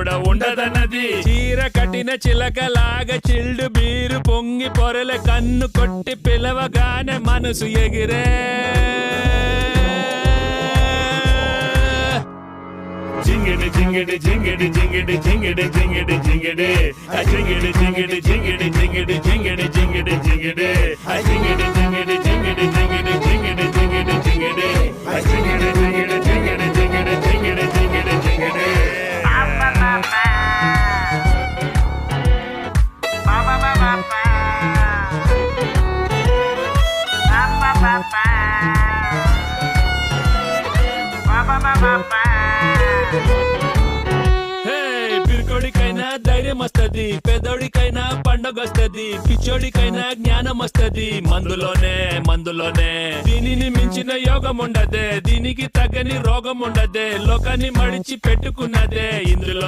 కూడా ఉండదన్నది. చీర కట్టిన చిలకలాగా చిల్డు బీరు పొంగి పొరల కన్ను కొట్టి పిలవగానే మనసు ఎగిరే. జింగిడి జింగిడి జింగిడి జింగిడి జింగిడి జింగిడి జింగిడి ఆ జింగిడి జింగిడి జింగిడి జింగిడి జింగిడి జింగిడి జింగిడి ఆ జింగిడి జింగిడి జింగిడి జింగిడి జింగిడి జింగిడి జింగిడి ఆ జింగిడి జింగిడి జింగిడి జింగిడి జింగిడి జింగిడి జింగిడి. పిరికోడికైనా ధైర్యం వస్తది, పెదోడికైనా పండగొస్తది, పిచ్చోడికైనా జ్ఞానం వస్తది. మందులోనే దీనిని మించిన యోగం ఉండదే, దీనికి తగ్గని రోగం ఉండదే, లోకాన్ని మడిచి పెట్టుకున్నదే ఇందులో.